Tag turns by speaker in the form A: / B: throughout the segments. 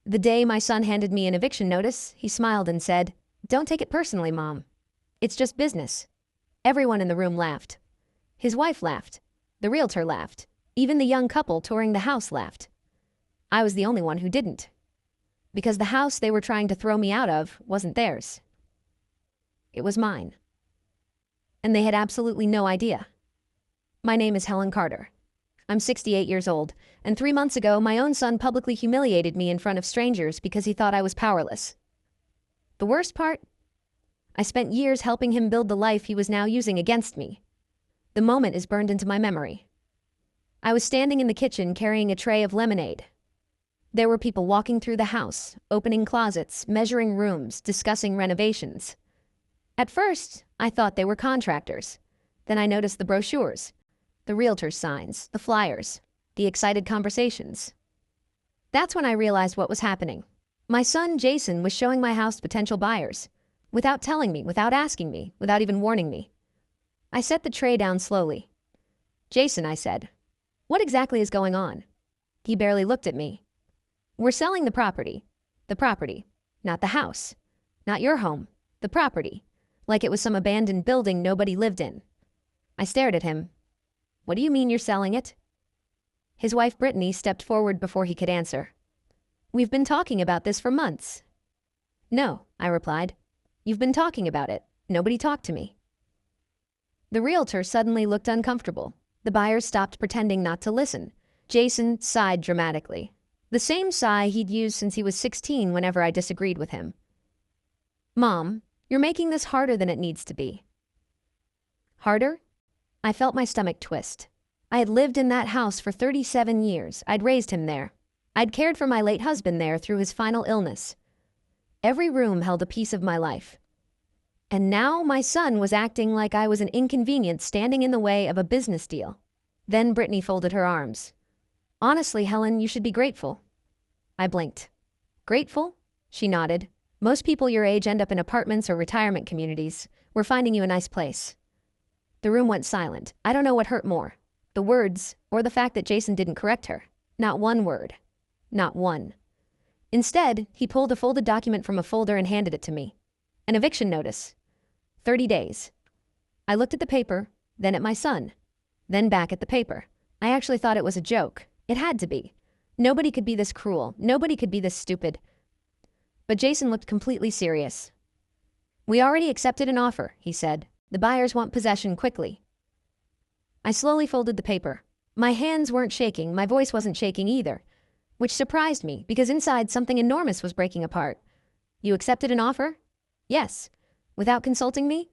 A: The day my son handed me an eviction notice, he smiled and said, "Don't take it personally, Mom. It's just business." Everyone in the room laughed. His wife laughed. The realtor laughed. Even the young couple touring the house laughed. I was the only one who didn't. Because the house they were trying to throw me out of wasn't theirs. It was mine. And they had absolutely no idea. My name is Helen Carter. I'm 68 years old, and 3 months ago my own son publicly humiliated me in front of strangers because he thought I was powerless. The worst part? I spent years helping him build the life he was now using against me. The moment is burned into my memory. I was standing in the kitchen carrying a tray of lemonade. There were people walking through the house, opening closets, measuring rooms, discussing renovations. At first, I thought they were contractors. Then I noticed the brochures, the realtor's signs, the flyers, the excited conversations. That's when I realized what was happening. My son, Jason, was showing my house to potential buyers, without telling me, without asking me, without even warning me. I set the tray down slowly. "Jason," I said, "what exactly is going on?" He barely looked at me. "We're selling the property. The property, not the house. Not your home, the property. Like it was some abandoned building nobody lived in." I stared at him. "What do you mean you're selling it?" His wife Brittany stepped forward before he could answer. "We've been talking about this for months." "No," I replied. "You've been talking about it. Nobody talked to me." The realtor suddenly looked uncomfortable. The buyers stopped pretending not to listen. Jason sighed dramatically. The same sigh he'd used since he was 16 whenever I disagreed with him. "Mom, you're making this harder than it needs to be." Harder? I felt my stomach twist. I had lived in that house for 37 years. I'd raised him there. I'd cared for my late husband there through his final illness. Every room held a piece of my life. And now my son was acting like I was an inconvenience standing in the way of a business deal. Then Brittany folded her arms. "Honestly, Helen, you should be grateful." I blinked. "Grateful?" She nodded. "Most people your age end up in apartments or retirement communities. We're finding you a nice place." The room went silent. I don't know what hurt more, the words or the fact that Jason didn't correct her. Not one word. Not one. Instead, he pulled a folded document from a folder and handed it to me. An eviction notice. 30 days. I looked at the paper, then at my son, then back at the paper. I actually thought it was a joke. It had to be. Nobody could be this cruel. Nobody could be this stupid. But Jason looked completely serious. "We already accepted an offer," he said. "The buyers want possession quickly." I slowly folded the paper. My hands weren't shaking, my voice wasn't shaking either, which surprised me because inside something enormous was breaking apart. "You accepted an offer?" "Yes." "Without consulting me?"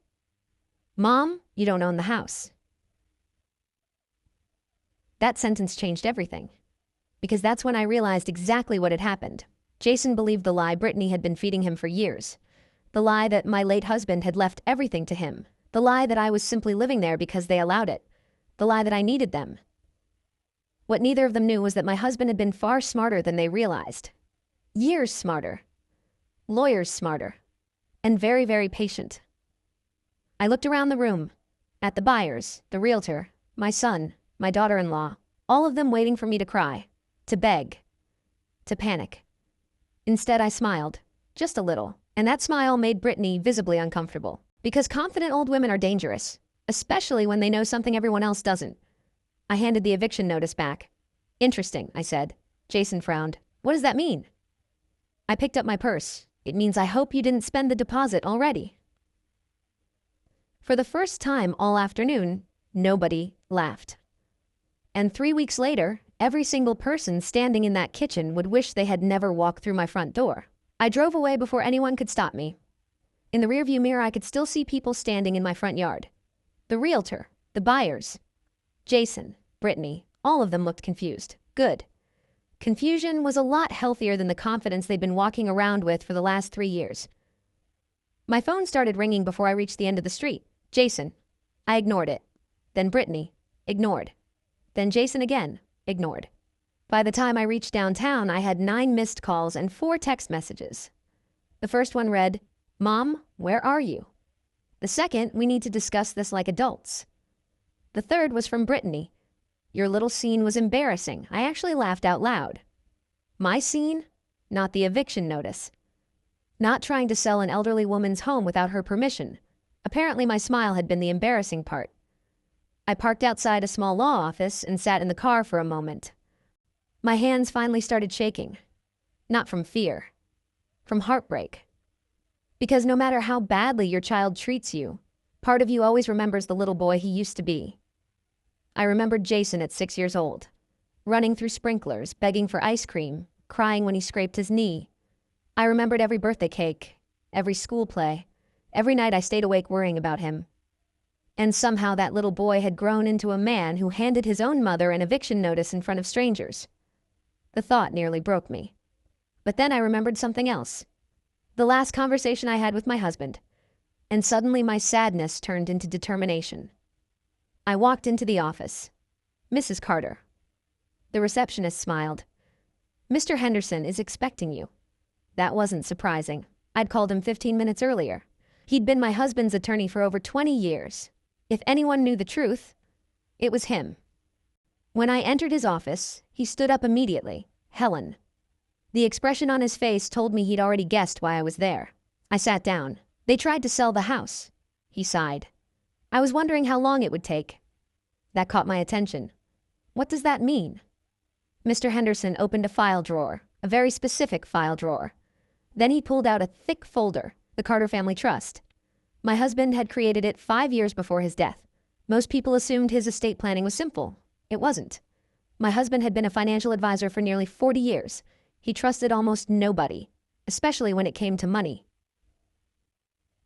A: "Mom, you don't own the house." That sentence changed everything. Because that's when I realized exactly what had happened. Jason believed the lie Brittany had been feeding him for years. The lie that my late husband had left everything to him. The lie that I was simply living there because they allowed it. The lie that I needed them. What neither of them knew was that my husband had been far smarter than they realized. Years smarter. Lawyers smarter. And very, very patient. I looked around the room. At the buyers, the realtor, my son, my daughter-in-law, all of them waiting for me to cry, to beg, to panic. Instead, I smiled, just a little, and that smile made Brittany visibly uncomfortable. Because confident old women are dangerous, especially when they know something everyone else doesn't. I handed the eviction notice back. "Interesting," I said. Jason frowned. "What does that mean?" I picked up my purse. "It means I hope you didn't spend the deposit already." For the first time all afternoon, nobody laughed. And 3 weeks later, every single person standing in that kitchen would wish they had never walked through my front door. I drove away before anyone could stop me. In the rearview mirror, I could still see people standing in my front yard. The realtor, the buyers, Jason, Brittany, all of them looked confused. Good. Confusion was a lot healthier than the confidence they'd been walking around with for the last 3 years. My phone started ringing before I reached the end of the street. Jason. I ignored it. Then Brittany. Ignored. Then Jason again. Ignored. By the time I reached downtown, I had 9 missed calls and 4 text messages. The first one read, "Mom, where are you?" The second, "We need to discuss this like adults." The third was from Brittany. "Your little scene was embarrassing. I actually laughed out loud." My scene? not the eviction notice. Not trying to sell an elderly woman's home without her permission. Apparently my smile had been the embarrassing part. I parked outside a small law office and sat in the car for a moment. My hands finally started shaking. Not from fear. From heartbreak. Because no matter how badly your child treats you, part of you always remembers the little boy he used to be. I remembered Jason at 6 years old, running through sprinklers, begging for ice cream, crying when he scraped his knee. I remembered every birthday cake, every school play, every night I stayed awake worrying about him. And somehow that little boy had grown into a man who handed his own mother an eviction notice in front of strangers. The thought nearly broke me. But then I remembered something else. The last conversation I had with my husband. And suddenly my sadness turned into determination. I walked into the office. Mrs. Carter. The receptionist smiled. Mr. Henderson is expecting you. That wasn't surprising. I'd called him 15 minutes earlier. He'd been my husband's attorney for over 20 years. If anyone knew the truth, it was him. When I entered his office, he stood up immediately. Helen. The expression on his face told me he'd already guessed why I was there. I sat down. They tried to sell the house. He sighed. I was wondering how long it would take. That caught my attention. What does that mean? Mr. Henderson opened a file drawer, a very specific file drawer. Then he pulled out a thick folder, the Carter Family Trust. My husband had created it 5 years before his death. Most people assumed his estate planning was simple. It wasn't. My husband had been a financial advisor for nearly 40 years. He trusted almost nobody, especially when it came to money.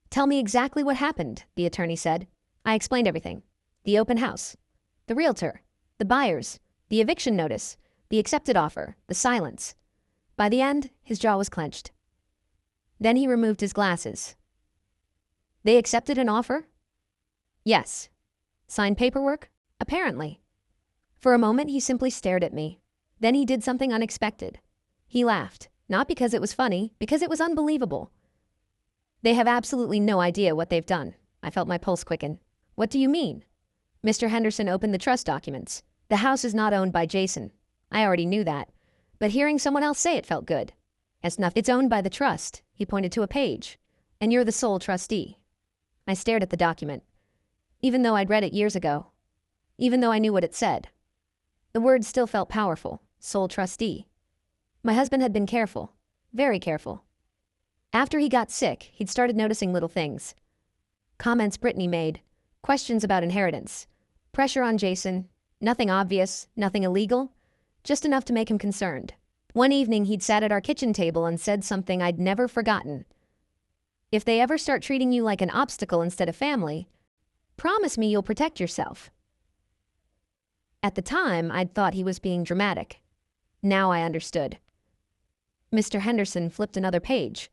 A: Tell me exactly what happened, the attorney said. I explained everything. The open house, the realtor, the buyers, the eviction notice, the accepted offer, the silence. By the end, his jaw was clenched. Then he removed his glasses. They accepted an offer? Yes. Signed paperwork? Apparently. For a moment, he simply stared at me. Then he did something unexpected. He laughed, not because it was funny, because it was unbelievable. They have absolutely no idea what they've done. I felt my pulse quicken. What do you mean? Mr. Henderson opened the trust documents. The house is not owned by Jason. I already knew that. But hearing someone else say it felt good. It's owned by the trust. He pointed to a page. And you're the sole trustee. I stared at the document. Even though I'd read it years ago. Even though I knew what it said. The words still felt powerful. Sole trustee. My husband had been careful. Very careful. After he got sick, he'd started noticing little things. Comments Brittany made. Questions about inheritance. Pressure on Jason. Nothing obvious. Nothing illegal. Just enough to make him concerned. One evening he'd sat at our kitchen table and said something I'd never forgotten. If they ever start treating you like an obstacle instead of family, promise me you'll protect yourself. At the time, I'd thought he was being dramatic. Now I understood. Mr. Henderson flipped another page.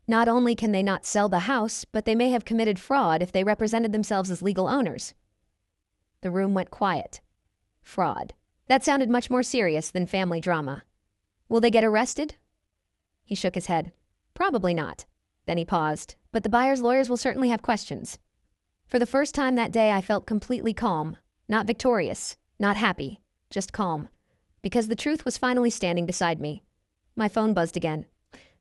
A: Not only can they not sell the house, but they may have committed fraud if they represented themselves as legal owners. The room went quiet. Fraud. That sounded much more serious than family drama. Will they get arrested? He shook his head. Probably not. Then he paused. But the buyer's lawyers will certainly have questions. For the first time that day, I felt completely calm. Not victorious. Not happy. Just calm. Because the truth was finally standing beside me. My phone buzzed again.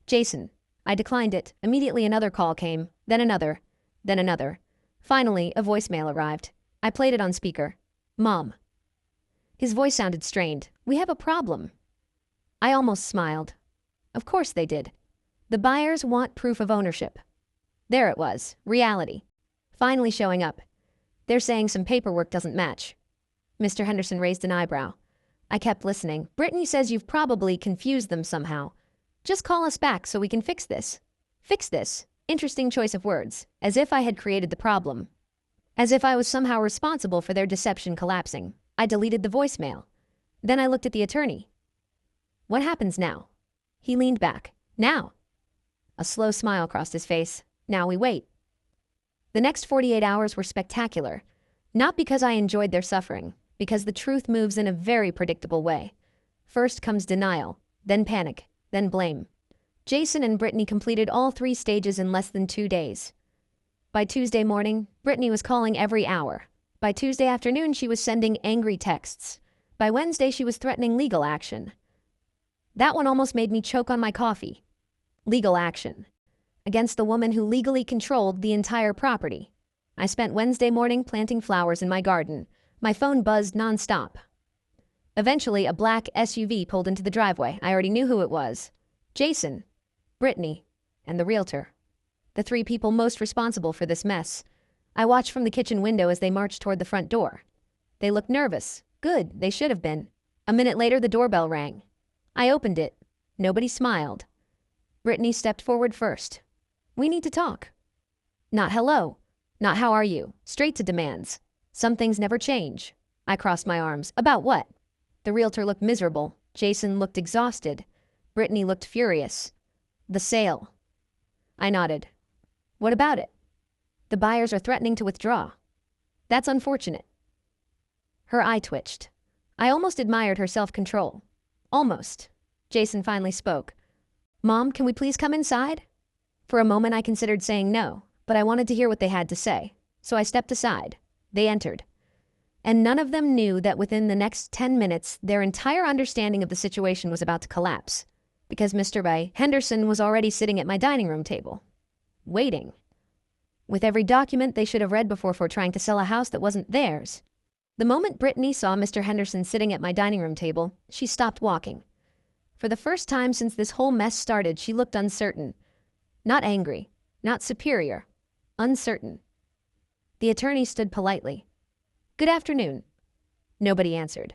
A: Jason. I declined it. Immediately another call came. Then another. Then another. Finally, a voicemail arrived. I played it on speaker. Mom. His voice sounded strained. We have a problem. I almost smiled. Of course they did. The buyers want proof of ownership. There it was. Reality. Finally showing up. They're saying some paperwork doesn't match. Mr. Henderson raised an eyebrow. I kept listening. Brittany says you've probably confused them somehow. Just call us back so we can fix this. Fix this. Interesting choice of words. As if I had created the problem. As if I was somehow responsible for their deception collapsing. I deleted the voicemail. Then I looked at the attorney. What happens now? He leaned back. Now. A slow smile crossed his face. Now we wait. The next 48 hours were spectacular. Not because I enjoyed their suffering, because the truth moves in a very predictable way. First comes denial, then panic, then blame. Jason and Brittany completed all 3 stages in less than 2 days. By Tuesday morning, Brittany was calling every hour. By Tuesday afternoon, she was sending angry texts. By Wednesday, she was threatening legal action. That one almost made me choke on my coffee. Legal action. Against the woman who legally controlled the entire property. I spent Wednesday morning planting flowers in my garden. My phone buzzed nonstop. Eventually, a black SUV pulled into the driveway. I already knew who it was. Jason, Brittany, and the realtor. The three people most responsible for this mess. I watched from the kitchen window as they marched toward the front door. They looked nervous. Good, they should have been. A minute later, the doorbell rang. I opened it. Nobody smiled. Brittany stepped forward first. We need to talk. Not hello. Not how are you. Straight to demands. Some things never change. I crossed my arms. About what? The realtor looked miserable. Jason looked exhausted. Brittany looked furious. The sale. I nodded. What about it? The buyers are threatening to withdraw. That's unfortunate. Her eye twitched. I almost admired her self-control. Almost. Jason finally spoke. Mom, can we please come inside? For a moment I considered saying no, but I wanted to hear what they had to say. So I stepped aside. They entered. And none of them knew that within the next 10 minutes, their entire understanding of the situation was about to collapse. Because Mr. Henderson was already sitting at my dining room table. Waiting. With every document they should have read before trying to sell a house that wasn't theirs. The moment Brittany saw Mr. Henderson sitting at my dining room table, she stopped walking. For the first time since this whole mess started, she looked uncertain. Not angry, not superior, uncertain. The attorney stood politely. Good afternoon. Nobody answered.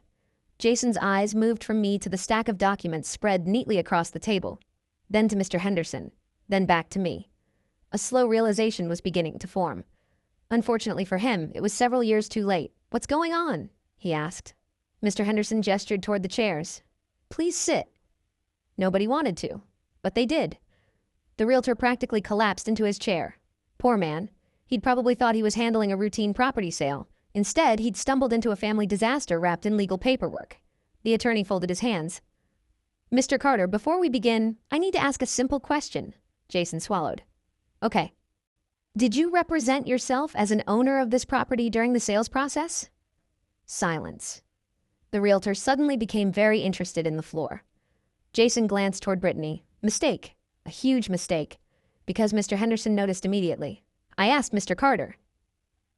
A: Jason's eyes moved from me to the stack of documents spread neatly across the table, then to Mr. Henderson, then back to me. A slow realization was beginning to form. Unfortunately for him, it was several years too late. What's going on? He asked. Mr. Henderson gestured toward the chairs. Please sit. Nobody wanted to, but they did. The realtor practically collapsed into his chair. Poor man. He'd probably thought he was handling a routine property sale. Instead, he'd stumbled into a family disaster wrapped in legal paperwork. The attorney folded his hands. Mr. Carter, before we begin, I need to ask a simple question. Jason swallowed. Okay. Did you represent yourself as an owner of this property during the sales process? Silence. The realtor suddenly became very interested in the floor. Jason glanced toward Brittany. Mistake. A huge mistake. Because Mr. Henderson noticed immediately. I asked Mr. Carter.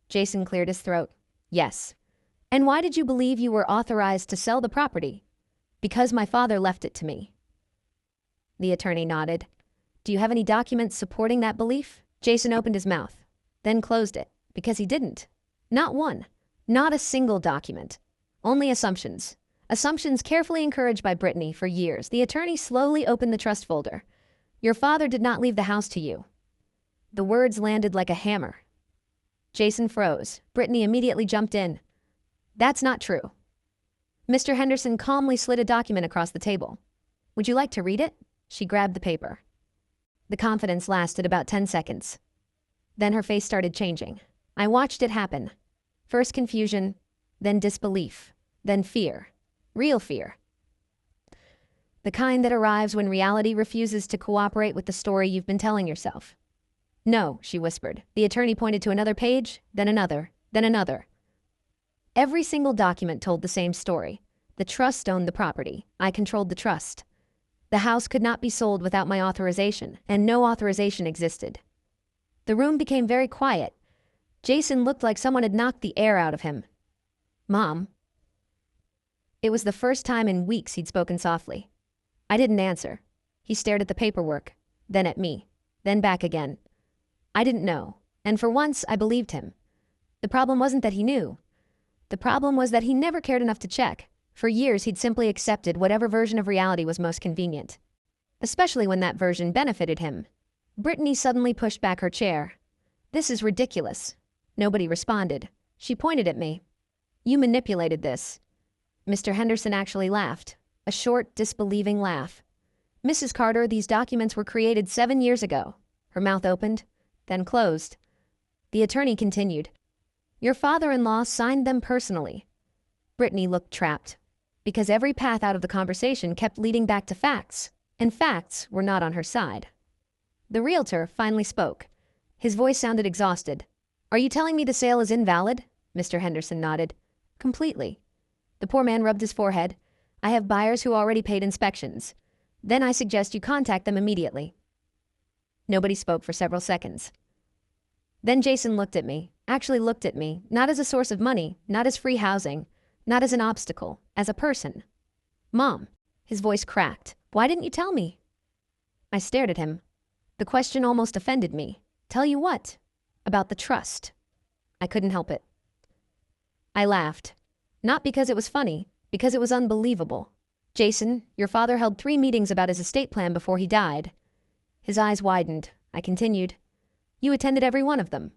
A: Jason cleared his throat. Yes. And why did you believe you were authorized to sell the property? Because my father left it to me. The attorney nodded. Do you have any documents supporting that belief? Jason opened his mouth, then closed it, because he didn't. Not one. Not a single document. Only assumptions. Assumptions carefully encouraged by Brittany for years. The attorney slowly opened the trust folder. Your father did not leave the house to you. The words landed like a hammer. Jason froze. Brittany immediately jumped in. That's not true. Mr. Henderson calmly slid a document across the table. Would you like to read it? She grabbed the paper. The confidence lasted about 10 seconds. Then her face started changing. I watched it happen. First confusion, then disbelief, then fear. Real fear. The kind that arrives when reality refuses to cooperate with the story you've been telling yourself. No, she whispered. The attorney pointed to another page, then another, then another. Every single document told the same story. The trust owned the property. I controlled the trust. The house could not be sold without my authorization, and no authorization existed. The room became very quiet. Jason looked like someone had knocked the air out of him. Mom. It was the first time in weeks he'd spoken softly. I didn't answer. He stared at the paperwork, then at me, then back again. I didn't know, and for once I believed him. The problem wasn't that he knew. The problem was that he never cared enough to check. For years he'd simply accepted whatever version of reality was most convenient. Especially when that version benefited him. Brittany suddenly pushed back her chair. This is ridiculous. Nobody responded. She pointed at me. You manipulated this. Mr. Henderson actually laughed. A short, disbelieving laugh. Mrs. Carter, these documents were created 7 years ago. Her mouth opened, then closed. The attorney continued. Your father-in-law signed them personally. Brittany looked trapped, because every path out of the conversation kept leading back to facts, and facts were not on her side. The realtor finally spoke. His voice sounded exhausted. Are you telling me the sale is invalid? Mr. Henderson nodded. Completely. The poor man rubbed his forehead. I have buyers who already paid inspections. Then I suggest you contact them immediately." Nobody spoke for several seconds. Then Jason looked at me, not as a source of money, not as free housing, not as an obstacle, as a person. "Mom," his voice cracked, "why didn't you tell me?" I stared at him. The question almost offended me. "Tell you what?" "About the trust." I couldn't help it. I laughed. Not because it was funny, because it was unbelievable. "Jason, your father held 3 meetings about his estate plan before he died." His eyes widened. I continued, "You attended every one of them."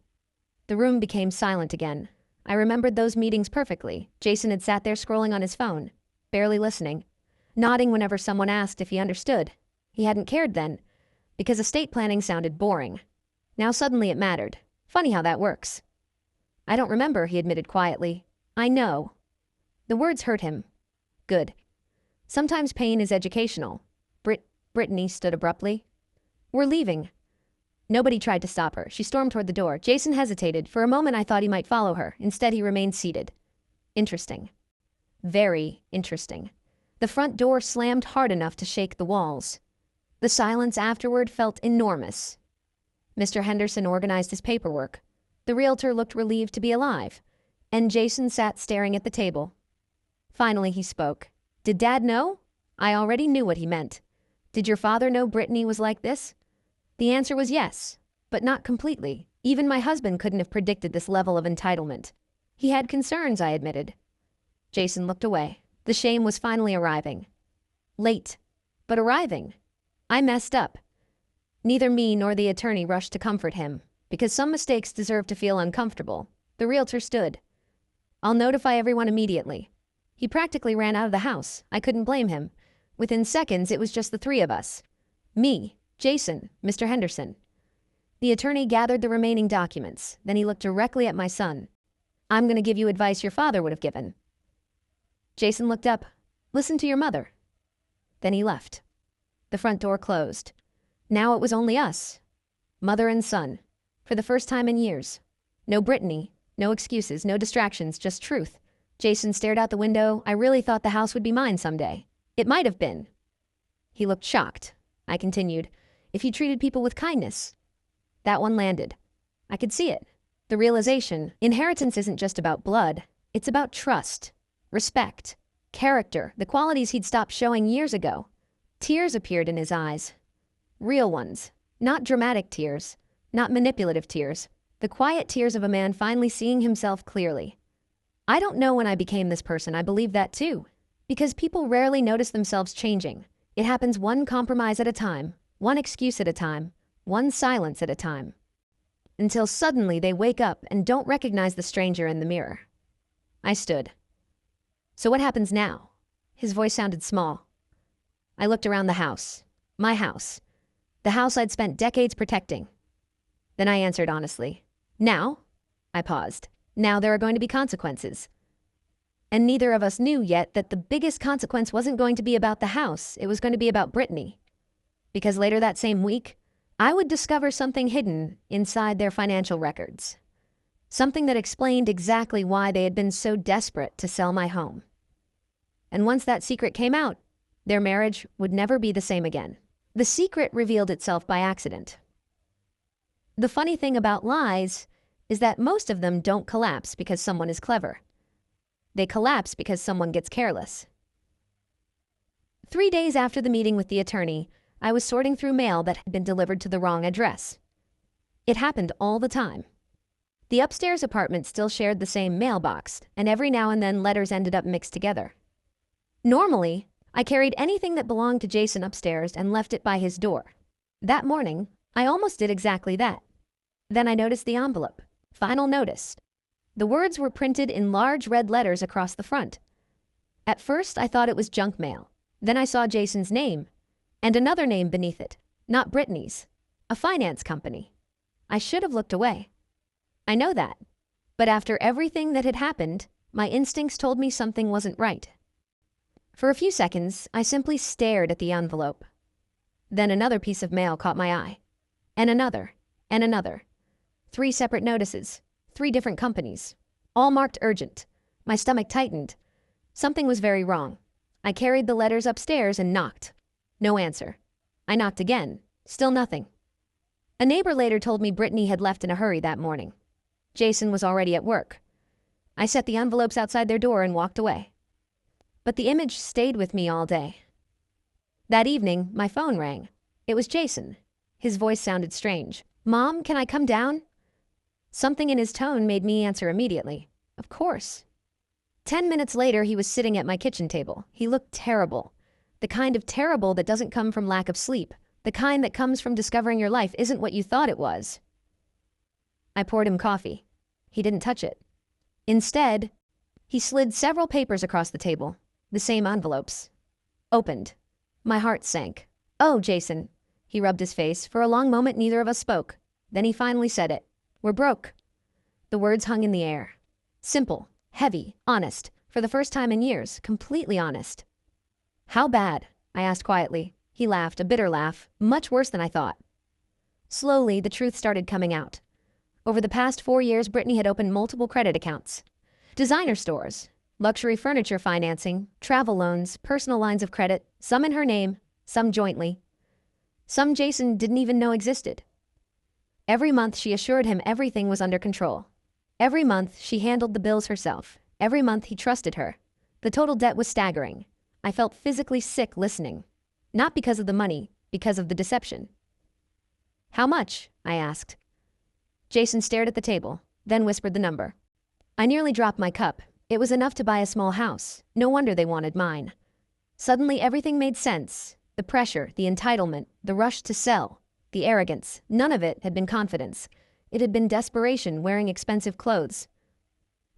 A: The room became silent again. I remembered those meetings perfectly. Jason had sat there scrolling on his phone, barely listening, nodding whenever someone asked if he understood. He hadn't cared then, because estate planning sounded boring. Now suddenly it mattered. Funny how that works. "I don't remember," he admitted quietly. "I know." The words hurt him. Good. Sometimes pain is educational. Brittany stood abruptly. "We're leaving." Nobody tried to stop her. She stormed toward the door. Jason hesitated. For a moment I thought he might follow her. Instead he remained seated. Interesting. Very interesting. The front door slammed hard enough to shake the walls. The silence afterward felt enormous. Mr. Henderson organized his paperwork. The realtor looked relieved to be alive. And Jason sat staring at the table. Finally he spoke. "Did Dad know?" I already knew what he meant. "Did your father know Brittany was like this?" The answer was yes, but not completely. Even my husband couldn't have predicted this level of entitlement. He had concerns, I admitted. Jason looked away. The shame was finally arriving. Late, but arriving. I messed up. Neither me nor the attorney rushed to comfort him, because some mistakes deserve to feel uncomfortable. The realtor stood. "I'll notify everyone immediately." He practically ran out of the house. I couldn't blame him. Within seconds, it was just the 3 of us. Me, Jason, Mr. Henderson. The attorney gathered the remaining documents. Then he looked directly at my son. "I'm going to give you advice your father would have given." Jason looked up. "Listen to your mother." Then he left. The front door closed. Now it was only us. Mother and son. For the first time in years. No Brittany, no excuses, no distractions, just truth. Jason stared out the window. I really thought the house would be mine someday. It might have been. He looked shocked. I continued, "If you treated people with kindness." That one landed. I could see it. The realization, inheritance isn't just about blood. It's about trust, respect, character, the qualities he'd stopped showing years ago. Tears appeared in his eyes. Real ones. Not dramatic tears. Not manipulative tears. The quiet tears of a man finally seeing himself clearly. I don't know when I became this person. I believe that too. Because people rarely notice themselves changing. It happens one compromise at a time, one excuse at a time, one silence at a time. Until suddenly they wake up and don't recognize the stranger in the mirror. I stood. "So what happens now?" His voice sounded small. I looked around the house. My house. The house I'd spent decades protecting. Then I answered honestly. "Now?" I paused. "Now there are going to be consequences." And neither of us knew yet that the biggest consequence wasn't going to be about the house. It was going to be about Brittany. Because later that same week, I would discover something hidden inside their financial records. Something that explained exactly why they had been so desperate to sell my home. And once that secret came out, their marriage would never be the same again. The secret revealed itself by accident. The funny thing about lies is that most of them don't collapse because someone is clever. They collapse because someone gets careless. 3 days after the meeting with the attorney, I was sorting through mail that had been delivered to the wrong address. It happened all the time. The upstairs apartment still shared the same mailbox, and every now and then letters ended up mixed together. Normally, I carried anything that belonged to Jason upstairs and left it by his door. That morning, I almost did exactly that. Then I noticed the envelope. Final notice. The words were printed in large red letters across the front. At first, I thought it was junk mail. Then I saw Jason's name, and another name beneath it, not Brittany's, a finance company. I should have looked away. I know that. But after everything that had happened, my instincts told me something wasn't right. For a few seconds, I simply stared at the envelope. Then another piece of mail caught my eye. And another. And another. 3 separate notices. 3 different companies. All marked urgent. My stomach tightened. Something was very wrong. I carried the letters upstairs and knocked. No answer. I knocked again. Still nothing. A neighbor later told me Brittany had left in a hurry that morning. Jason was already at work. I set the envelopes outside their door and walked away. But the image stayed with me all day. That evening, my phone rang. It was Jason. His voice sounded strange. "Mom, can I come down?" Something in his tone made me answer immediately. Of course. 10 minutes later, he was sitting at my kitchen table. He looked terrible. The kind of terrible that doesn't come from lack of sleep. The kind that comes from discovering your life isn't what you thought it was. I poured him coffee. He didn't touch it. Instead, he slid several papers across the table, the same envelopes. Opened. My heart sank. "Oh, Jason." He rubbed his face. For a long moment, neither of us spoke. Then he finally said it. "We're broke." The words hung in the air. Simple, heavy, honest. For the first time in years, completely honest. "How bad?" I asked quietly. He laughed, a bitter laugh, much worse than I thought. Slowly, the truth started coming out. Over the past 4 years, Brittany had opened multiple credit accounts. Designer stores, luxury furniture financing, travel loans, personal lines of credit, some in her name, some jointly. Some Jason didn't even know existed. Every month she assured him everything was under control. Every month she handled the bills herself. Every month he trusted her. The total debt was staggering. I felt physically sick listening. Not because of the money, because of the deception. "How much?" I asked. Jason stared at the table, then whispered the number. I nearly dropped my cup. It was enough to buy a small house. No wonder they wanted mine. Suddenly everything made sense. The pressure, the entitlement, the rush to sell, the arrogance. None of it had been confidence. It had been desperation, wearing expensive clothes.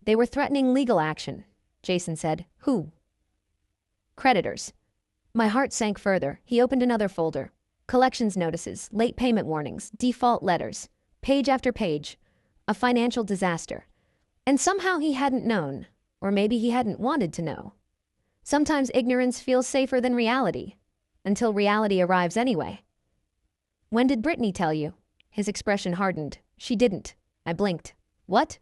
A: "They were threatening legal action," Jason said. "Who?" "Creditors." My heart sank further. He opened another folder. Collections notices, late payment warnings, default letters. Page after page. A financial disaster. And somehow he hadn't known. Or maybe he hadn't wanted to know. Sometimes ignorance feels safer than reality. Until reality arrives anyway. "When did Brittany tell you?" His expression hardened. "She didn't." I blinked. "What?"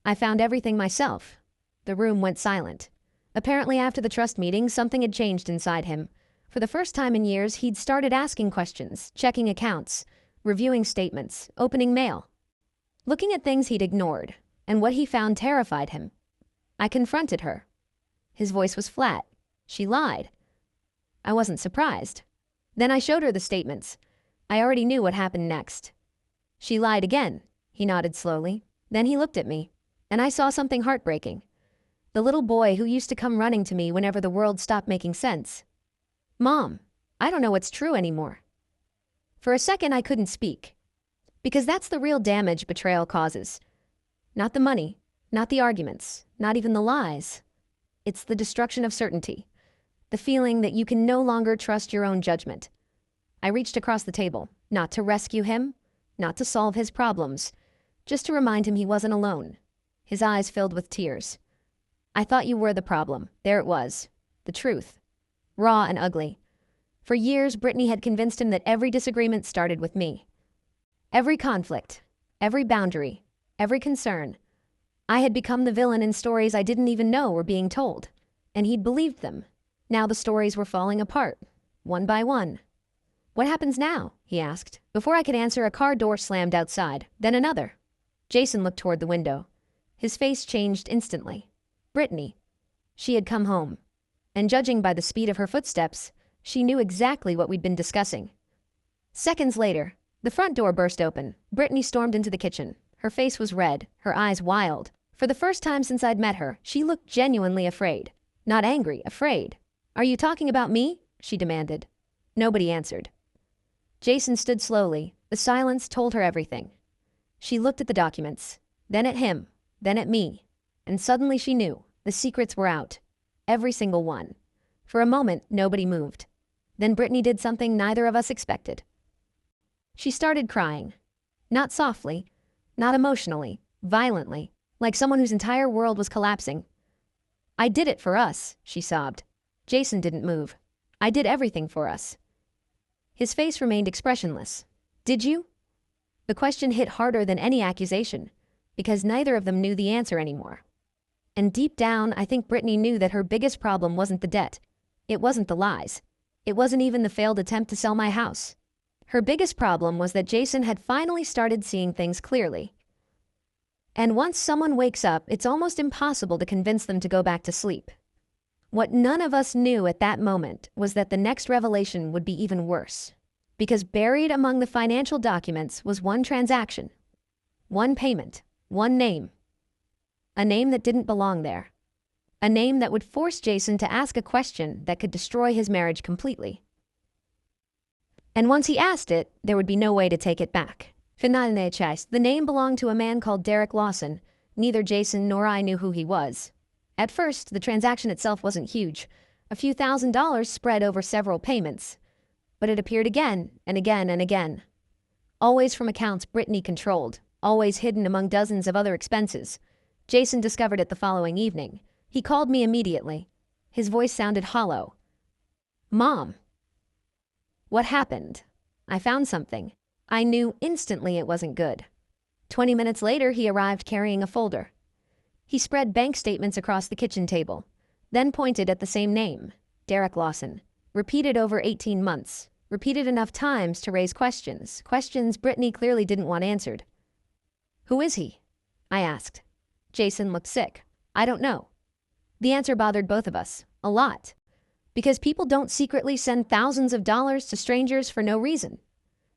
A: "I found everything myself." The room went silent. Apparently after the trust meeting, something had changed inside him. For the first time in years, he'd started asking questions, checking accounts, reviewing statements, opening mail. Looking at things he'd ignored, and what he found terrified him. I confronted her. His voice was flat. She lied. I wasn't surprised. Then I showed her the statements. I already knew what happened next. "She lied again," he nodded slowly. Then he looked at me, and I saw something heartbreaking. The little boy who used to come running to me whenever the world stopped making sense. "Mom, I don't know what's true anymore." For a second I couldn't speak. Because that's the real damage betrayal causes. Not the money, not the arguments, not even the lies. It's the destruction of certainty. The feeling that you can no longer trust your own judgment. I reached across the table, not to rescue him, not to solve his problems, just to remind him he wasn't alone. His eyes filled with tears. "I thought you were the problem." There it was. The truth. Raw and ugly. For years, Brittany had convinced him that every disagreement started with me. Every conflict, every boundary, every concern. I had become the villain in stories I didn't even know were being told. And he'd believed them. Now the stories were falling apart, one by one. "What happens now?" he asked. Before I could answer, a car door slammed outside, then another. Jason looked toward the window. His face changed instantly. Brittany. She had come home. And judging by the speed of her footsteps, she knew exactly what we'd been discussing. Seconds later, the front door burst open. Brittany stormed into the kitchen. Her face was red, her eyes wild. For the first time since I'd met her, she looked genuinely afraid. Not angry, afraid. "Are you talking about me?" she demanded. Nobody answered. Jason stood slowly. The silence told her everything. She looked at the documents, then at him, then at me. And suddenly she knew. The secrets were out. Every single one. For a moment, nobody moved. Then Brittany did something neither of us expected. She started crying. Not softly, not emotionally, violently, like someone whose entire world was collapsing. "I did it for us," she sobbed. Jason didn't move. "I did everything for us." His face remained expressionless. "Did you?" The question hit harder than any accusation, because neither of them knew the answer anymore. And deep down, I think Brittany knew that her biggest problem wasn't the debt. It wasn't the lies. It wasn't even the failed attempt to sell my house. Her biggest problem was that Jason had finally started seeing things clearly. And once someone wakes up, it's almost impossible to convince them to go back to sleep. What none of us knew at that moment was that the next revelation would be even worse. Because buried among the financial documents was one transaction, one payment, one name. A name that didn't belong there. A name that would force Jason to ask a question that could destroy his marriage completely. And once he asked it, there would be no way to take it back. The name belonged to a man called Derek Lawson. Neither Jason nor I knew who he was. At first, the transaction itself wasn't huge, a few $1,000s spread over several payments. But it appeared again and again and again. Always from accounts Brittany controlled, always hidden among dozens of other expenses. Jason discovered it the following evening. He called me immediately. His voice sounded hollow. "Mom." What happened? I found something. I knew instantly it wasn't good. 20 minutes later, he arrived carrying a folder. He spread bank statements across the kitchen table, then pointed at the same name, Derek Lawson, repeated over 18 months, repeated enough times to raise questions Brittany clearly didn't want answered. "Who is he?" I asked. Jason looked sick. "I don't know." The answer bothered both of us, a lot. Because people don't secretly send thousands of dollars to strangers for no reason.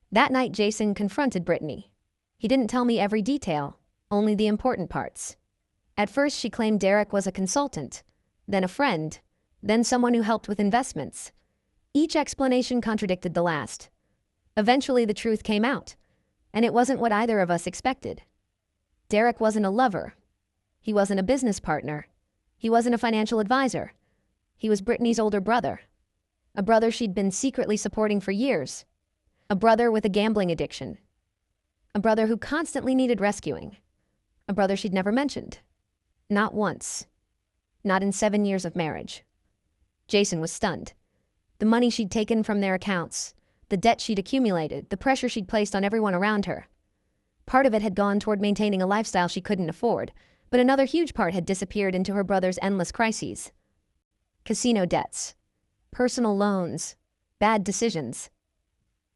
A: That night, Jason confronted Brittany. He didn't tell me every detail, only the important parts. At first, she claimed Derek was a consultant, then a friend, then someone who helped with investments. Each explanation contradicted the last. Eventually, the truth came out, and it wasn't what either of us expected. Derek wasn't a lover. He wasn't a business partner. He wasn't a financial advisor. He was Brittany's older brother. A brother she'd been secretly supporting for years. A brother with a gambling addiction. A brother who constantly needed rescuing. A brother she'd never mentioned. Not once. Not in 7 years of marriage. Jason was stunned. The money she'd taken from their accounts, the debt she'd accumulated, the pressure she'd placed on everyone around her. Part of it had gone toward maintaining a lifestyle she couldn't afford, but another huge part had disappeared into her brother's endless crises. Casino debts, personal loans, bad decisions.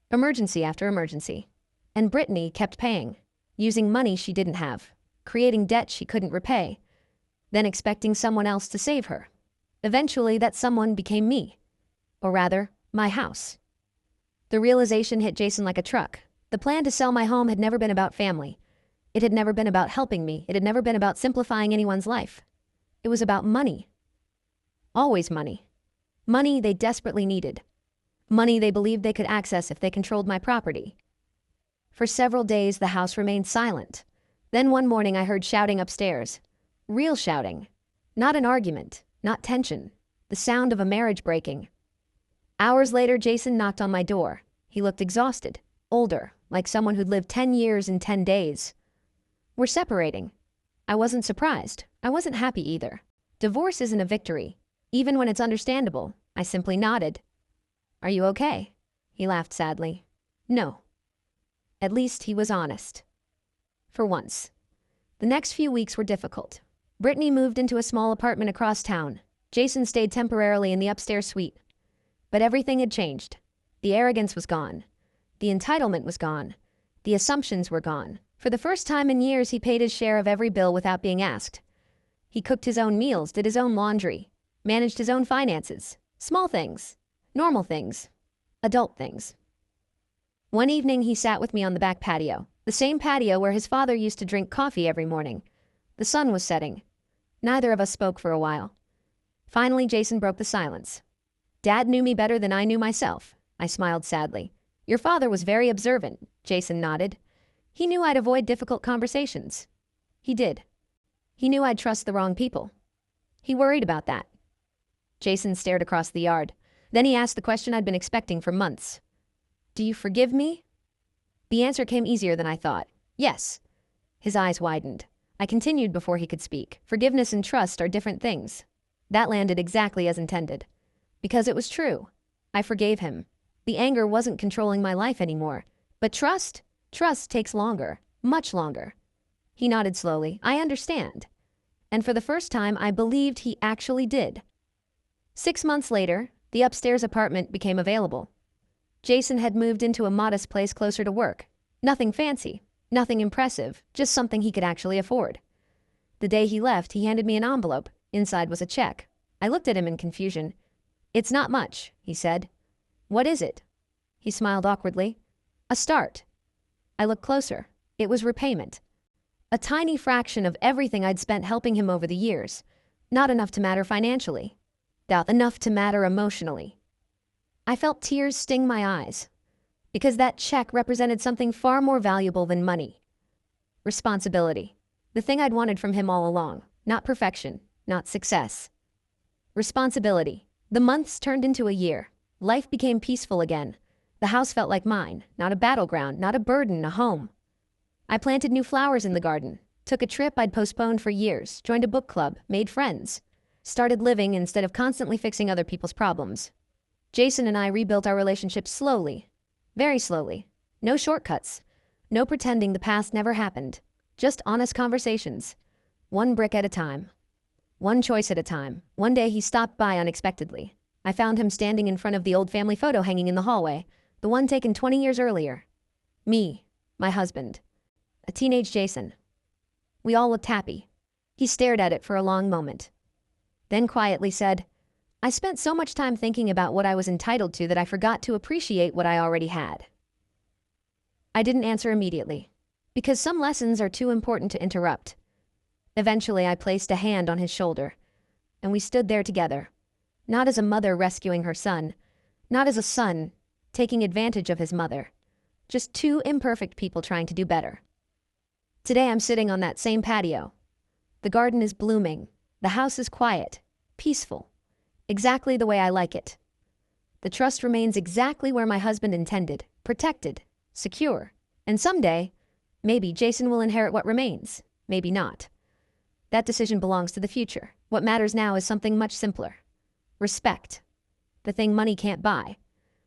A: Emergency after emergency. And Brittany kept paying, using money she didn't have, creating debt she couldn't repay, then expecting someone else to save her. Eventually, that someone became me. Or rather, my house. The realization hit Jason like a truck. The plan to sell my home had never been about family. It had never been about helping me. It had never been about simplifying anyone's life. It was about money. Always money. Money they desperately needed. Money they believed they could access if they controlled my property. For several days, the house remained silent. Then one morning I heard shouting upstairs. Real shouting. Not an argument, not tension. The sound of a marriage breaking. Hours later, Jason knocked on my door. He looked exhausted, older, like someone who'd lived 10 years in 10 days. "We're separating." I wasn't surprised. I wasn't happy either. Divorce isn't a victory. Even when it's understandable, I simply nodded. "Are you okay?" He laughed sadly. No. At least he was honest. For once. The next few weeks were difficult. Brittany moved into a small apartment across town. Jason stayed temporarily in the upstairs suite. But everything had changed. The arrogance was gone. The entitlement was gone. The assumptions were gone. For the first time in years, he paid his share of every bill without being asked. He cooked his own meals, did his own laundry, managed his own finances. Small things. Normal things. Adult things. One evening, he sat with me on the back patio, the same patio where his father used to drink coffee every morning. The sun was setting. Neither of us spoke for a while. Finally, Jason broke the silence. "Dad knew me better than I knew myself." I smiled sadly. "Your father was very observant," Jason nodded. "He knew I'd avoid difficult conversations." He did. He knew I'd trust the wrong people. He worried about that. Jason stared across the yard. Then he asked the question I'd been expecting for months. "Do you forgive me?" The answer came easier than I thought. Yes. His eyes widened. I continued before he could speak. Forgiveness and trust are different things. That landed exactly as intended. Because it was true. I forgave him. The anger wasn't controlling my life anymore. But trust? Trust takes longer. Much longer. He nodded slowly. "I understand." And for the first time, I believed he actually did. 6 months later, the The upstairs apartment became available. Jason had moved into a modest place closer to work. Nothing fancy, nothing impressive, just something he could actually afford. The day he left, he handed me an envelope. Inside was a check. I looked at him in confusion. "It's not much," he said. "What is it?" He smiled awkwardly. "A start." I looked closer. It was repayment. A tiny fraction of everything I'd spent helping him over the years. Not enough to matter financially. Not enough to matter emotionally. I felt tears sting my eyes. Because that check represented something far more valuable than money. Responsibility. The thing I'd wanted from him all along. Not perfection. Not success. Responsibility. The months turned into a year. Life became peaceful again. The house felt like mine. Not a battleground. Not a burden. A home. I planted new flowers in the garden. Took a trip I'd postponed for years. Joined a book club. Made friends. Started living instead of constantly fixing other people's problems. Jason and I rebuilt our relationship slowly. Very slowly. No shortcuts. No pretending the past never happened. Just honest conversations. One brick at a time. One choice at a time. One day he stopped by unexpectedly. I found him standing in front of the old family photo hanging in the hallway. The one taken 20 years earlier. Me. My husband. A teenage Jason. We all looked happy. He stared at it for a long moment. Then quietly said, "I spent so much time thinking about what I was entitled to that I forgot to appreciate what I already had." I didn't answer immediately, because some lessons are too important to interrupt. Eventually, I placed a hand on his shoulder, and we stood there together, not as a mother rescuing her son, not as a son taking advantage of his mother, just two imperfect people trying to do better. Today, I'm sitting on that same patio. The garden is blooming. The house is quiet, peaceful, exactly the way I like it. The trust remains exactly where my husband intended, protected, secure. And someday, maybe Jason will inherit what remains, maybe not. That decision belongs to the future. What matters now is something much simpler. Respect. The thing money can't buy.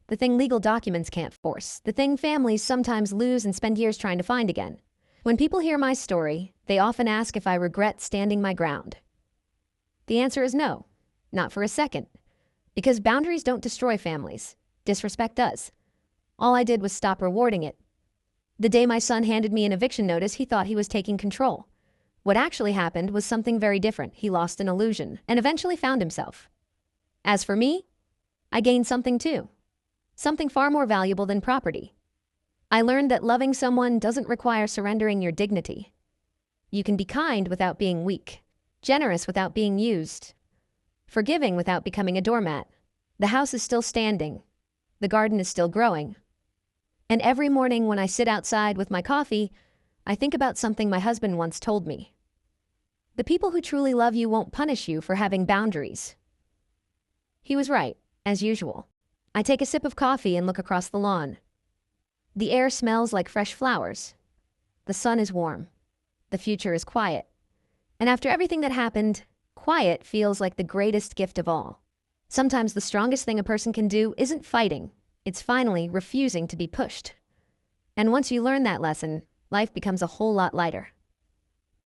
A: The thing legal documents can't force. The thing families sometimes lose and spend years trying to find again. When people hear my story, they often ask if I regret standing my ground. The answer is no, not for a second. Because boundaries don't destroy families. Disrespect does. All I did was stop rewarding it. The day my son handed me an eviction notice, he thought he was taking control. What actually happened was something very different. He lost an illusion and eventually found himself. As for me, I gained something too. Something far more valuable than property. I learned that loving someone doesn't require surrendering your dignity. You can be kind without being weak, generous without being used, forgiving without becoming a doormat. The house is still standing. The garden is still growing. And every morning when I sit outside with my coffee, I think about something my husband once told me. The people who truly love you won't punish you for having boundaries. He was right, as usual. I take a sip of coffee and look across the lawn. The air smells like fresh flowers. The sun is warm. The future is quiet. And after everything that happened, quiet feels like the greatest gift of all. Sometimes the strongest thing a person can do isn't fighting. It's finally refusing to be pushed. And once you learn that lesson, life becomes a whole lot lighter.